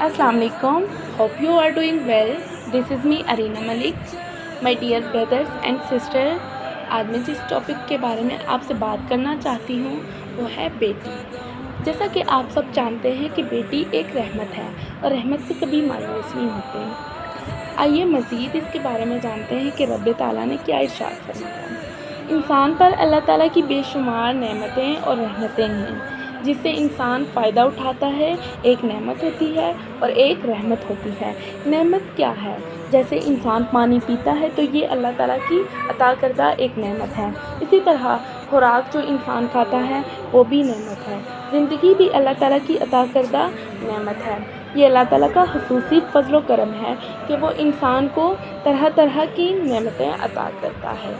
Assalamu alaikum. Hope you are doing well. This is me Arina Malik. My dear brothers and sisters, आज मैं जिस topic के बारे में आपसे बात करना चाहती हूँ वो है बेटी। जैसा कि आप सब जानते हैं कि बेटी एक रहमत है और रहमत से कभी मायूस नहीं होते। आइए मज़ीद इसके बारे में जानते हैं कि रब ताला ने क्या इरशाद फरमाया। इंसान पर अल्लाह ताला की बेशुमार नेमतें और रहमतें हैं जिससे इंसान फ़ायदा उठाता है। एक नेमत होती है और एक रहमत होती है। नेमत क्या है? जैसे इंसान पानी पीता है तो ये अल्लाह ताला की अता करदा एक नेमत है। इसी तरह खुराक जो इंसान खाता है वो भी नेमत है। ज़िंदगी भी अल्लाह ताला की अता करदा नेमत है। ये अल्लाह ताला का खुसूसी फज़ल व करम है कि वो इंसान को तरह तरह की नेमतें अता करता है।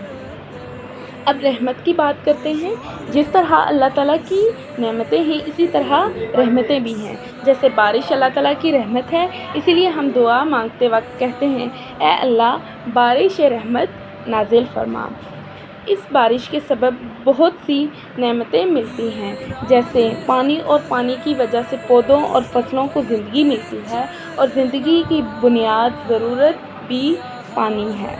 अब रहमत की बात करते हैं। जिस तरह अल्लाह ताला की नेमतें हैं इसी तरह रहमतें भी हैं। जैसे बारिश अल्लाह ताला की रहमत है, इसीलिए हम दुआ मांगते वक्त कहते हैं, ऐ अल्लाह बारिश रहमत नाजिल फरमा। इस बारिश के सबब बहुत सी नेमतें मिलती हैं। जैसे पानी और पानी की वजह से पौधों और फसलों को ज़िंदगी मिलती है और ज़िंदगी की बुनियाद ज़रूरत भी पानी है।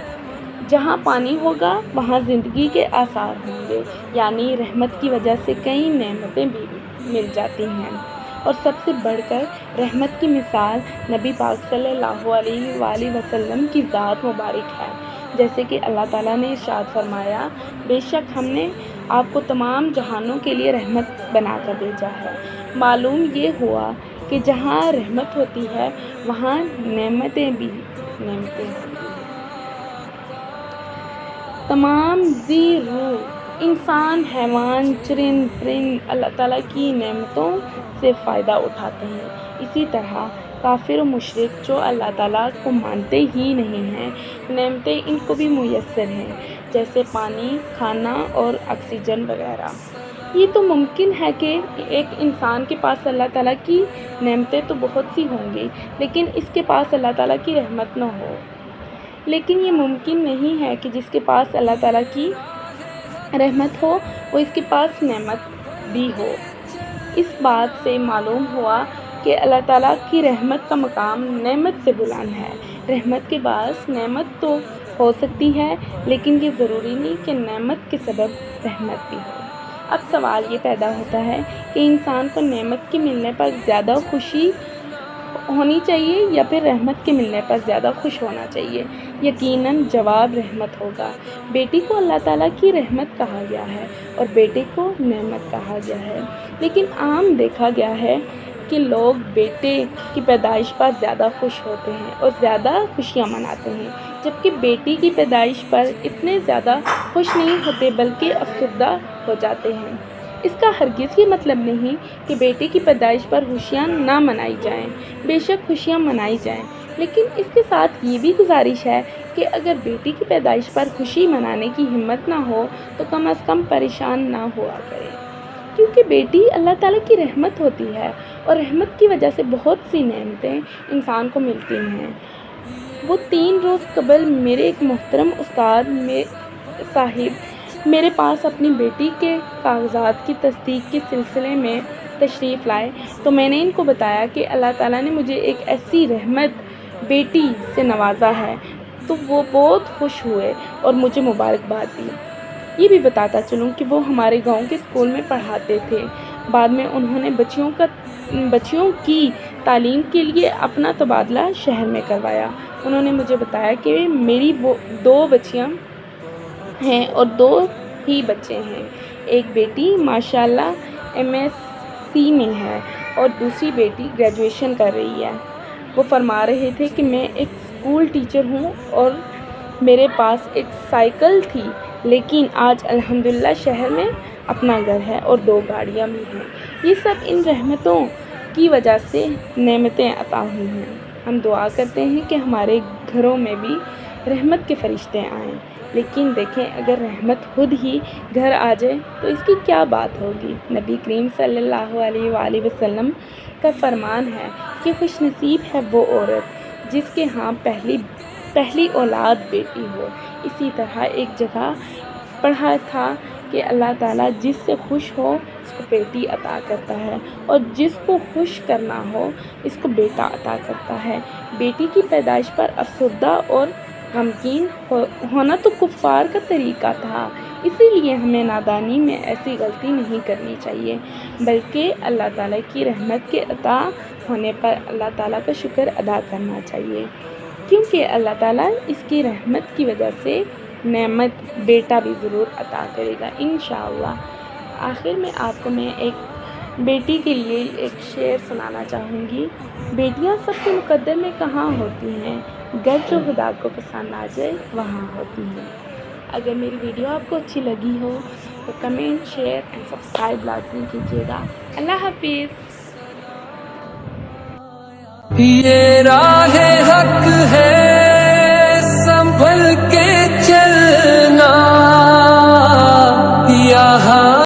जहाँ पानी होगा वहाँ ज़िंदगी के आसार होंगे। यानी रहमत की वजह से कई नेमतें भी मिल जाती हैं। और सबसे बढ़कर रहमत की मिसाल नबी पाक सल्लल्लाहु अलैहि वसल्लम की ज़ात मुबारक है। जैसे कि अल्लाह ताला ने इरशाद फरमाया, बेशक हमने आपको तमाम जहानों के लिए रहमत बनाकर भेजा है। मालूम ये हुआ कि जहाँ रहमत होती है वहाँ नेमतें भी नेमतें होती हैं। तमाम ज़ी रूह इंसान, हैवान, चरिंद परिंद अल्लाह ताला की नेमतों से फ़ायदा उठाते हैं। इसी तरह काफिर और मुशरिक जो अल्लाह ताला को मानते ही नहीं हैं, नेमतें इनको भी मुयस्सर हैं। जैसे पानी, खाना और ऑक्सीजन वगैरह। ये तो मुमकिन है कि एक इंसान के पास अल्लाह ताला की नेमतें तो बहुत सी होंगी लेकिन इसके पास अल्लाह ताला की रहमत न हो। लेकिन ये मुमकिन नहीं है कि जिसके पास अल्लाह ताला की रहमत हो वो इसके पास नेमत भी हो। इस बात से मालूम हुआ कि अल्लाह ताला की रहमत का मकाम नेमत से बुलंद है। रहमत के बाद नेमत तो हो सकती है लेकिन ये ज़रूरी नहीं कि नेमत के सबब रहमत भी हो। अब सवाल ये पैदा होता है कि इंसान को नेमत के मिलने पर ज़्यादा खुशी होनी चाहिए या फिर रहमत के मिलने पर ज़्यादा खुश होना चाहिए। यकीनन जवाब रहमत होगा। बेटी को अल्लाह ताला की रहमत कहा गया है और बेटे को नेमत कहा गया है। लेकिन आम देखा गया है कि लोग बेटे की पैदाइश पर ज़्यादा खुश होते हैं और ज़्यादा खुशियाँ मनाते हैं, जबकि बेटी की पैदाइश पर इतने ज़्यादा खुश नहीं होते बल्कि अफसरदा हो जाते हैं। इसका हरगिज़ ये मतलब नहीं कि बेटे की पैदाइश पर खुशियाँ ना मनाई जाएं। बेशक खुशियाँ मनाई जाएं, लेकिन इसके साथ ये भी गुजारिश है कि अगर बेटी की पैदाइश पर खुशी मनाने की हिम्मत ना हो तो कम अज़ कम परेशान ना हुआ करें, क्योंकि बेटी अल्लाह ताला की रहमत होती है और रहमत की वजह से बहुत सी नेमतें इंसान को मिलती हैं। वो 3 रोज़ कबल मेरे एक मोहतरम उस्ताद साहिब मेरे पास अपनी बेटी के कागज़ात की तस्दीक के सिलसिले में तशरीफ़ लाए तो मैंने इनको बताया कि अल्लाह ताला ने मुझे एक ऐसी रहमत बेटी से नवाजा है। तो वो बहुत खुश हुए और मुझे मुबारकबाद दी। ये भी बताता चलूँ कि वो हमारे गांव के स्कूल में पढ़ाते थे। बाद में उन्होंने बच्चियों की तालीम के लिए अपना तबादला शहर में करवाया। उन्होंने मुझे बताया कि मेरी वो 2 बच्चियाँ हैं और 2 ही बच्चे हैं। एक बेटी माशाल्लाह MSc में है और दूसरी बेटी ग्रेजुएशन कर रही है। वो फरमा रहे थे कि मैं एक स्कूल टीचर हूँ और मेरे पास एक साइकिल थी, लेकिन आज अल्हम्दुलिल्लाह शहर में अपना घर है और 2 गाड़ियाँ भी हैं। ये सब इन रहमतों की वजह से नेमतें अता हुई हैं। हम दुआ करते हैं कि हमारे घरों में भी रहमत के फरिश्ते आएँ। लेकिन देखें, अगर रहमत खुद ही घर आ जाए तो इसकी क्या बात होगी। नबी करीम सल्लल्लाहु अलैहि वसल्लम का फरमान है कि खुशनसीब है वो औरत जिसके यहाँ पहली औलाद बेटी हो। इसी तरह एक जगह पढ़ा था کہ اللہ تعالیٰ جس سے خوش ہو اس کو بیٹی عطا کرتا ہے اور جس کو خوش کرنا ہو اس کو بیٹا عطا کرتا ہے۔ بیٹی کی پیدائش پر افسردہ اور غمگین ہونا تو کفار کا طریقہ تھا، اسی لیے ہمیں نادانی میں ایسی غلطی نہیں کرنی چاہیے، بلکہ اللہ تعالیٰ کی رحمت کے عطا ہونے پر اللہ تعالیٰ کا شکر ادا کرنا چاہیے، کیونکہ اللہ تعالیٰ اس کی رحمت کی وجہ سے نعمت بیٹا بھی ضرور عطا کرے گا انشاءاللہ۔ آخر میں آپ کو میں ایک بیٹی کے لیے ایک شعر سنانا چاہوں گی۔ بیٹیاں سب کے مقدر میں کہاں ہوتی ہیں، گر جو خدا کو پسند آ جائے وہاں ہوتی ہیں۔ اگر میری ویڈیو آپ کو اچھی لگی ہو تو کمنٹ، شیئر اینڈ سبسکرائب لازمی کیجیے گا۔ اللہ حافظ۔ یہ راہ حق ہے